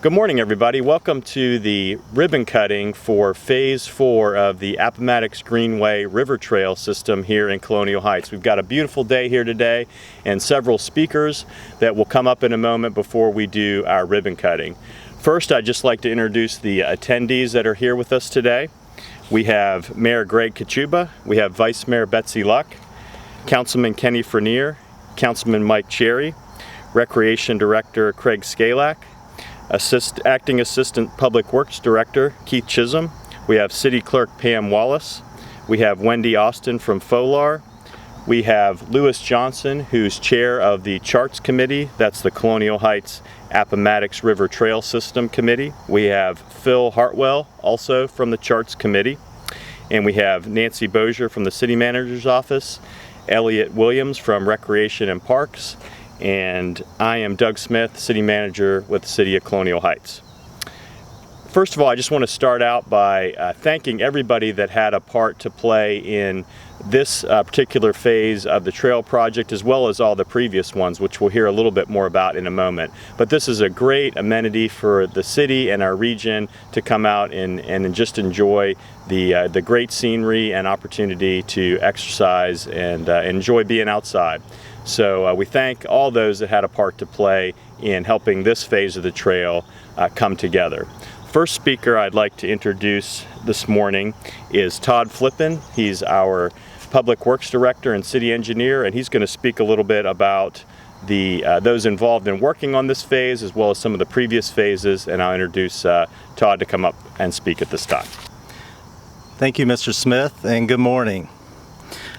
Good morning, everybody. Welcome to the ribbon cutting for Phase 4 of the Appomattox Greenway River Trail system here in Colonial Heights. We've got a beautiful day here today and several speakers that will come up in a moment before we do our ribbon cutting. First, I'd just like to introduce the attendees that are here with us today. We have Mayor Greg Kachuba, we have Vice Mayor Betsy Luck, Councilman Kenny Frenier, Councilman Mike Cherry, Recreation Director Craig Skalak, Acting Assistant Public Works Director Keith Chisholm. We have City Clerk Pam Wallace. We have Wendy Austin from FOLAR. We have Lewis Johnson, who's chair of the Charts Committee. That's the Colonial Heights Appomattox River Trail System Committee. We have Phil Hartwell, also from the Charts Committee. And we have Nancy Bozier from the City Manager's Office, Elliot Williams from Recreation and Parks, and I am Doug Smith, City Manager with the City of Colonial Heights. First of all, I just want to start out by thanking everybody that had a part to play in this particular phase of the trail project, as well as all the previous ones, which we'll hear a little bit more about in a moment. But this is a great amenity for the city and our region to come out and just enjoy the great scenery and opportunity to exercise and enjoy being outside. So we thank all those that had a part to play in helping this phase of the trail come together. First speaker I'd like to introduce this morning is Todd Flippin. He's our Public Works Director and City Engineer, and he's going to speak a little bit about those involved in working on this phase as well as some of the previous phases, and I'll introduce Todd to come up and speak at this time. Thank you, Mr. Smith, and good morning.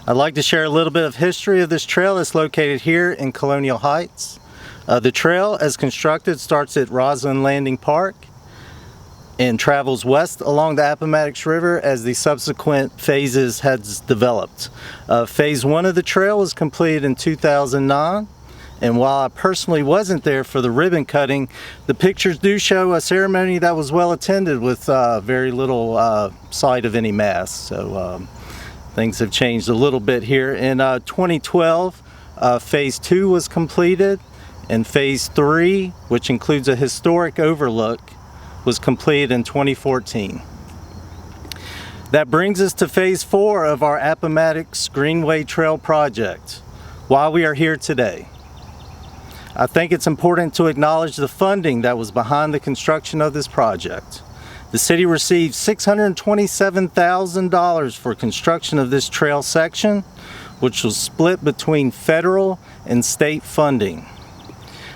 I'd like to share a little bit of history of this trail that's located here in Colonial Heights. The trail, as constructed, starts at Roslyn Landing Park and travels west along the Appomattox River as the subsequent phases has developed. Phase 1 of the trail was completed in 2009, and while I personally wasn't there for the ribbon cutting, the pictures do show a ceremony that was well attended with very little sight of any mass. So things have changed a little bit here. In 2012, Phase 2 was completed, and Phase 3, which includes a historic overlook, was completed in 2014. That brings us to Phase 4 of our Appomattox Greenway Trail project. Why we are here today. I think it's important to acknowledge the funding that was behind the construction of this project. The city received $627,000 for construction of this trail section, which was split between federal and state funding.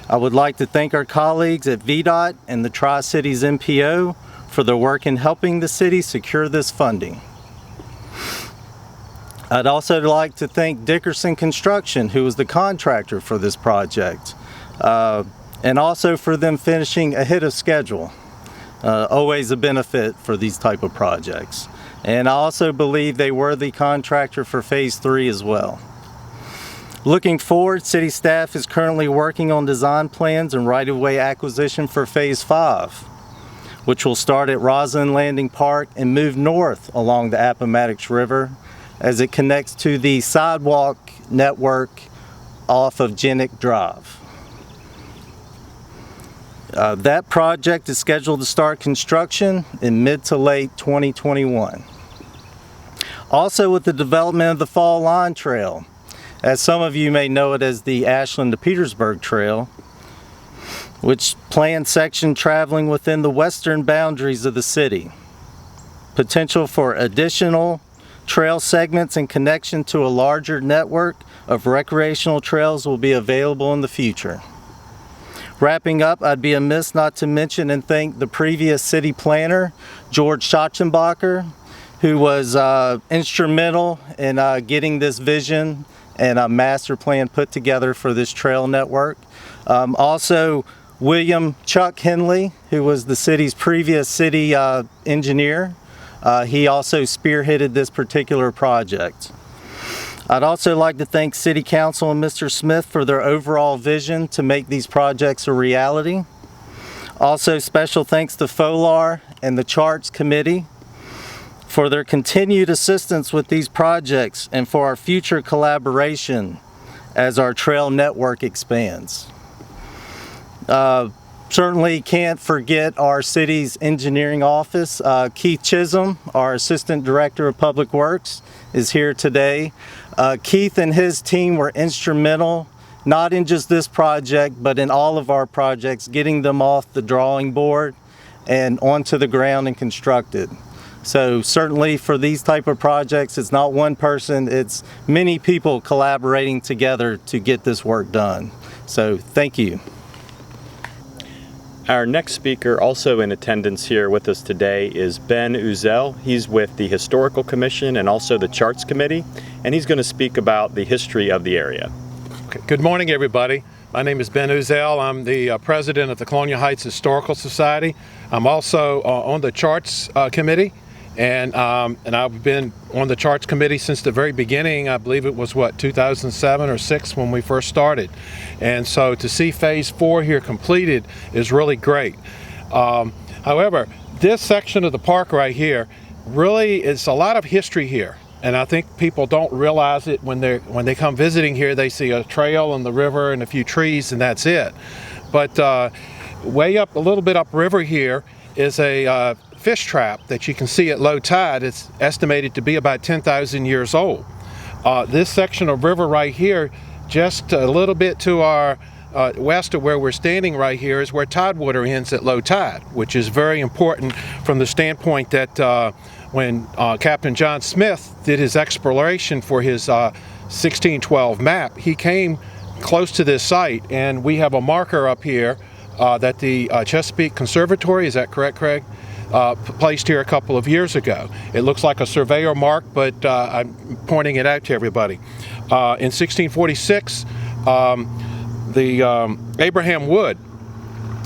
I would like to thank our colleagues at VDOT and the Tri-Cities MPO for their work in helping the city secure this funding. I'd also like to thank Dickerson Construction, who was the contractor for this project, and also for them finishing ahead of schedule. Always a benefit for these type of projects. And I also believe they were the contractor for Phase 3 as well. Looking forward, city staff is currently working on design plans and right-of-way acquisition for Phase 5, which will start at Roslyn Landing Park and move north along the Appomattox River as it connects to the sidewalk network off of Jennick Drive. That project is scheduled to start construction in mid to late 2021. Also, with the development of the Fall Line Trail, as some of you may know it as the Ashland to Petersburg Trail, which planned section traveling within the western boundaries of the city. Potential for additional trail segments in connection to a larger network of recreational trails will be available in the future. Wrapping up, I'd be amiss not to mention and thank the previous city planner, George Schatzenbacher, who was instrumental in getting this vision and a master plan put together for this trail network. Also, William Chuck Henley, who was the city's previous city engineer. He also spearheaded this particular project. I'd also like to thank City Council and Mr. Smith for their overall vision to make these projects a reality. Also, special thanks to FOLAR and the Charts Committee for their continued assistance with these projects and for our future collaboration as our trail network expands. Certainly can't forget our city's engineering office. Keith Chisholm, our Assistant Director of Public Works, is here today. Keith and his team were instrumental, not in just this project, but in all of our projects, getting them off the drawing board and onto the ground and constructed. So certainly for these type of projects, it's not one person, it's many people collaborating together to get this work done. So thank you. Our next speaker, also in attendance here with us today, is Ben Uzell. He's with the Historical Commission and also the Charts Committee, and he's going to speak about the history of the area. Okay. Good morning, everybody. My name is Ben Uzell. I'm the president of the Colonial Heights Historical Society. I'm also on the Charts Committee, and I've been on the Charts Committee since the very beginning. I believe it was, 2007 or 6 when we first started. And so to see Phase 4 here completed is really great. However, this section of the park right here really is a lot of history here. And I think people don't realize it when they come visiting here. They see a trail and the river and a few trees, and that's it. But way up, a little bit upriver here, is a fish trap that you can see at low tide. It's estimated to be about 10,000 years old. This section of river right here, just a little bit to our west of where we're standing right here, is where tidewater ends at low tide, which is very important from the standpoint that when Captain John Smith did his exploration for his 1612 map, he came close to this site, and we have a marker up here that the Chesapeake Conservatory, is that correct, Craig? Placed here a couple of years ago. It looks like a surveyor mark, but I'm pointing it out to everybody. In 1646, Abraham Wood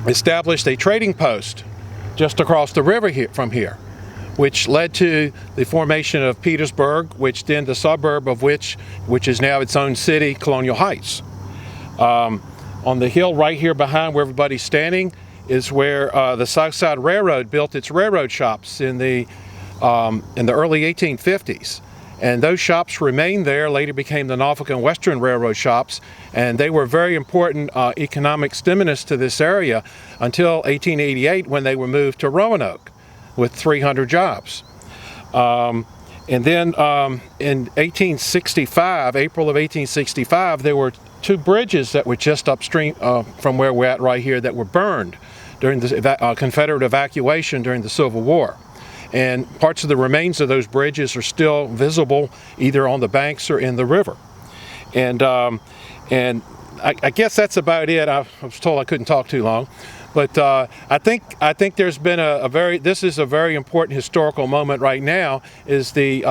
established a trading post just across the river from here, which led to the formation of Petersburg, which then the suburb of which is now its own city, Colonial Heights. On the hill right here behind where everybody's standing is where the Southside Railroad built its railroad shops in the early 1850s. And those shops remained there, later became the Norfolk and Western Railroad shops, and they were very important economic stimulus to this area until 1888, when they were moved to Roanoke with 300 jobs. And then in 1865, April of 1865, there were 2 bridges that were just upstream from where we're at right here that were burned during the Confederate evacuation during the Civil War. And parts of the remains of those bridges are still visible either on the banks or in the river. And I guess that's about it. I was told I couldn't talk too long. But I think there's been this is a very important historical moment right now, is the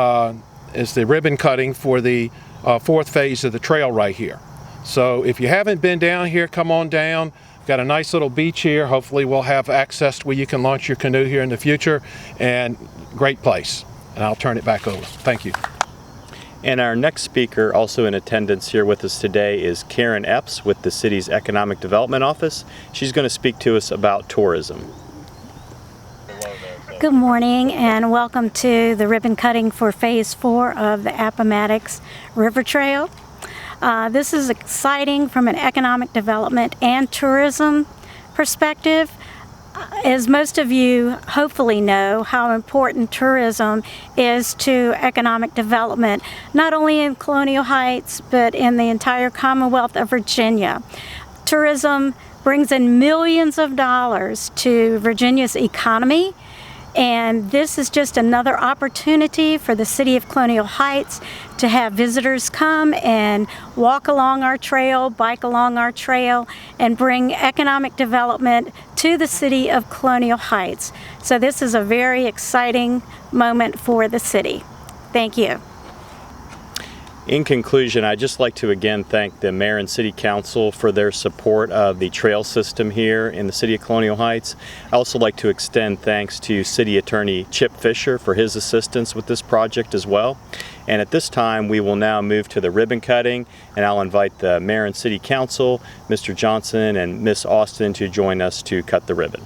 ribbon cutting for the 4th phase of the trail right here. So if you haven't been down here, come on down. Got a nice little beach here. Hopefully we'll have access where you can launch your canoe here in the future, and great place. And I'll turn it back over. Thank you. And our next speaker, also in attendance here with us today, is Karen Epps with the city's Economic Development Office. She's going to speak to us about tourism. Good morning and welcome to the ribbon cutting for Phase 4 of the Appomattox River Trail. This is exciting from an economic development and tourism perspective. As most of you hopefully know, how important tourism is to economic development, not only in Colonial Heights, but in the entire Commonwealth of Virginia. Tourism brings in millions of dollars to Virginia's economy, and this is just another opportunity for the city of Colonial Heights to have visitors come and walk along our trail, bike along our trail, and bring economic development to the city of Colonial Heights. So this is a very exciting moment for the city. Thank you. In conclusion, I'd just like to again thank the Mayor and City Council for their support of the trail system here in the City of Colonial Heights. I also like to extend thanks to City Attorney Chip Fisher for his assistance with this project as well. And at this time, we will now move to the ribbon cutting, and I'll invite the Mayor and City Council, Mr. Johnson and Miss Austin, to join us to cut the ribbon.